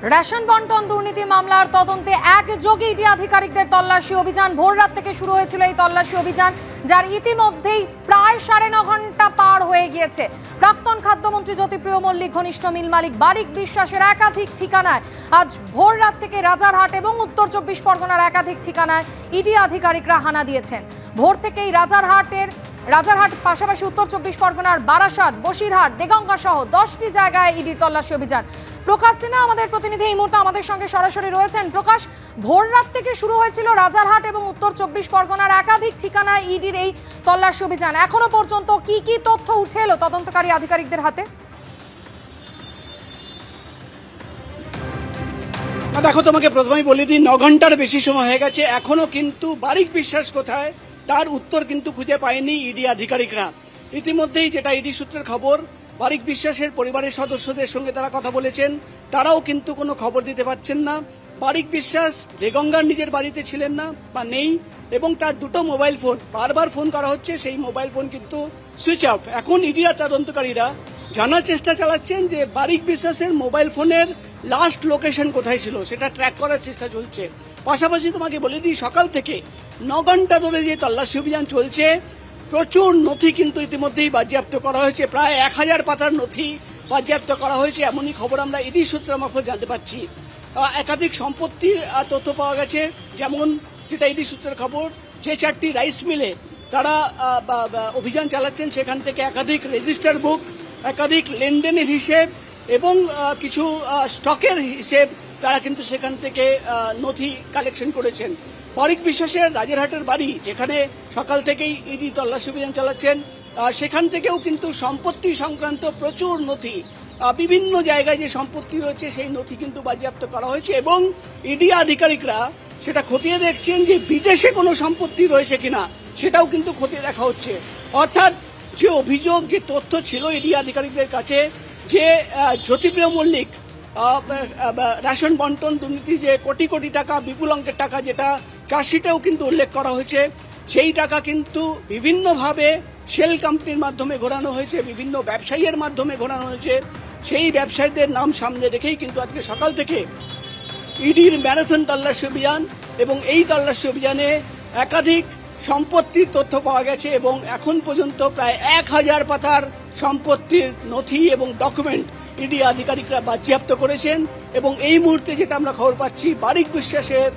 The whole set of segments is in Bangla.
রেশন বন্টন দুর্নীতি মামলার তদন্তে একযোগে ইডি আধিকারিকদের তল্লাশি অভিযান। ভোর রাত থেকে শুরু হয়েছিল এই তল্লাশি অভিযান, যার ইতিমধ্যেই প্রায় 9.5 ঘন্টা পার হয়ে গিয়েছে। প্রাক্তন খাদ্যমন্ত্রী জ্যোতিপ্রিয় মল্লিক ঘনিষ্ঠ মিল মালিক বারিক বিশ্বাসের একাধিক ঠিকানায় আজ ভোর রাত থেকে রাজারহাট এবং উত্তর 24 পরগনার একাধিক ঠিকানায় ইডি আধিকারিকরা হানা দিয়েছেন। ভোর থেকেই রাজারহাট পাশাপাশি উত্তর 24 পরগনার বারাসাত, বসিরহাট, দেগঙ্গা সহ 10টি জায়গায় ইডির তল্লাশি অভিযান। প্রকাশ সিনহা আমাদের প্রতিনিধি এই মুহূর্তে আমাদের সঙ্গে সরাসরি রয়েছেন। প্রকাশ, ভোর রাত থেকে শুরু হয়েছিল রাজারহাট এবং উত্তর 24 পরগনার একাধিক ঠিকানায় ইডির এই তল্লাশি অভিযান। এখনো পর্যন্ত কি কি তথ্য উঠে এলো তদন্তকারী আধিকারিকদের হাতে? দেখো, তোমাকে প্রথমেই বলে দিই, 9 ঘন্টার বেশি সময় হয়ে গেছে, এখনো কিন্তু বারিক বিশ্বাস কোথায় তার উত্তর কিন্তু খুঁজে পায়নি ইডি আধিকারিকরা। ইতিমধ্যেই যেটা ইডি সূত্রের খবর, বারিক বিশ্বাসের পরিবারের সদস্যদের সঙ্গে তারা কথা বলেছেন, তারাও কিন্তু কোনো খবর দিতে পারছেন না। বারিক বিশ্বাস দেগঙ্গার নিজের বাড়িতে ছিলেন না বা নেই, এবং তার দুটো মোবাইল ফোন বারবার ফোন করা হচ্ছে, সেই মোবাইল ফোন কিন্তু সুইচ অফ। এখন ইডি তদন্তকারীরা জানার চেষ্টা চালাচ্ছেন যে বারিক বিশ্বাসের মোবাইল ফোনের লাস্ট লোকেশন কোথায় ছিল, সেটা ট্র্যাক করার চেষ্টা চলছে। পাশাপাশি তোমাকে বলে দিই, সকাল থেকে 9 ঘন্টা ধরে যে তল্লাশি অভিযান চলছে, প্রচুর নথি কিন্তু ইতিমধ্যেই বাজেয়াপ্ত করা হয়েছে। প্রায় 1000 পাতার নথি বাজেয়াপ্ত করা হয়েছে, এমনই খবর আমরা ইডি সূত্র মারফত জানতে পারছি। একাধিক সম্পত্তির তথ্য পাওয়া গেছে, যেমন যেটা ইডি সূত্রের খবর, যে 4টি রাইস মিলে তারা অভিযান চালাচ্ছেন, সেখান থেকে একাধিক রেজিস্টার বুক, একাধিক লেনদেনের হিসেব এবং কিছু স্টকের হিসেব তারা কিন্তু সেখান থেকে নথি কালেকশন করেছেন। বারিক বিশ্বাসের রাজারহাটের বাড়ি, যেখানে সকাল থেকেই ইডি তল্লাশি অভিযান চালাচ্ছেন, সেখান থেকেও কিন্তু সম্পত্তি সংক্রান্ত প্রচুর নথি, বিভিন্ন জায়গায় যে সম্পত্তি রয়েছে সেই নথি কিন্তু বাজেয়াপ্ত করা হয়েছে, এবং ইডি আধিকারিকরা সেটা খতিয়ে দেখছেন যে বিদেশে কোনো সম্পত্তি রয়েছে কিনা, সেটাও কিন্তু খতিয়ে দেখা হচ্ছে। অর্থাৎ যে অভিযোগ, যে তথ্য ছিল ইডি আধিকারিকদের কাছে, যে জ্যোতিপ্রিয় মল্লিক রেশন বন্টন দুর্নীতি, যে কোটি কোটি টাকা, বিপুল অঙ্কের টাকা, যেটা চার্জশিটেও কিন্তু উল্লেখ করা হয়েছে, সেই টাকা কিন্তু বিভিন্নভাবে শেল কোম্পানির মাধ্যমে ঘোরানো হয়েছে, বিভিন্ন ব্যবসায়ীর মাধ্যমে ঘোরানো হয়েছে। সেই ব্যবসায়ীদের নাম সামনে রেখেই কিন্তু আজকে সকাল থেকে ইডির ম্যারাথন তল্লাশি অভিযান, এবং এই তল্লাশি অভিযানে একাধিক সম্পত্তির তথ্য পাওয়া গেছে, এবং এখন পর্যন্ত প্রায় 1000 পাতার সম্পত্তির নথি এবং ডকুমেন্ট ইডি আধিকারিকরা বাজেয়াপ্ত করেছেন। এবং এই মুহূর্তে যেটা আমরা খবর পাচ্ছি, বারিক বিশ্বাসের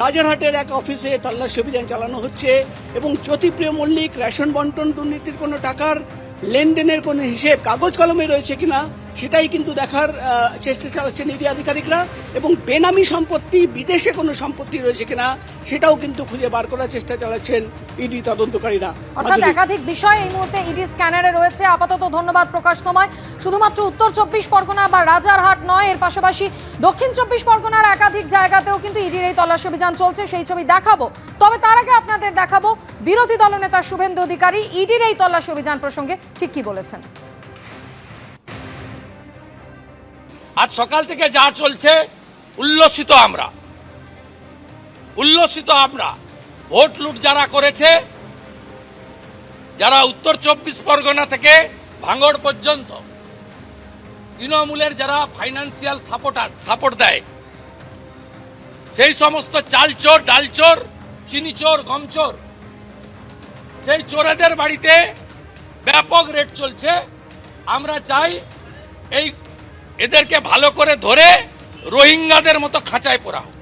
রাজারহাটের এক অফিসে তল্লাশি অভিযান চালানো হচ্ছে, এবং জ্যোতিপ্রিয় মল্লিক রেশন বন্টন দুর্নীতির কোনো টাকার লেনদেনের কোনো হিসেব কাগজ কলমে রয়েছে কিনা, সেটাই কিন্তু দেখার চেষ্টা চালাচ্ছেন ইডি আধিকারিকরা, এবং বেনামি সম্পত্তি, বিদেশে কোনো সম্পত্তি রয়েছে কিনা, সেটাও কিন্তু খুঁজে বার করার চেষ্টা চালাচ্ছেন ইডি তদন্তকারীরা। অর্থাৎ একাধিক বিষয় এই মুহূর্তে ইডি স্ক্যানারে রয়েছে। আপাতত ধন্যবাদ প্রকাশ তোমায়। শুধুমাত্র উত্তর 24 পরগনা বা রাজারহাট নয়, এর পাশাপাশি দক্ষিণ 24 পরগনার একাধিক জায়গাতেও কিন্তু ইডির এই তল্লাশি অভিযান চলছে, সেই ছবি দেখাবো। তবে তার আগে আপনাদের দেখাবো বিরোধী দলনেতা শুভেন্দু অধিকারী ইডির এই তল্লাশি অভিযান প্রসঙ্গে ঠিক কি বলেছেন। আজ সকাল থেকে যা চলছে, উল্লসিত আমরা ভোট লুট যারা করেছে, যারা উত্তর 24 পরগনা থেকে ভাঙড় পর্যন্ত তৃণমূলের যারা ফাইন্যান্সিয়াল সাপোর্ট দেয়, সেই সমস্ত চালচোর, ডালচোর, চিনিচোর, গমচোর, সেই চোরেদের বাড়িতে ব্যাপক রেড চলছে। আমরা চাই এদেরকে ভালো করে ধরে রোহিঙ্গাদের মতো খাঁচায় পোড়া হোক।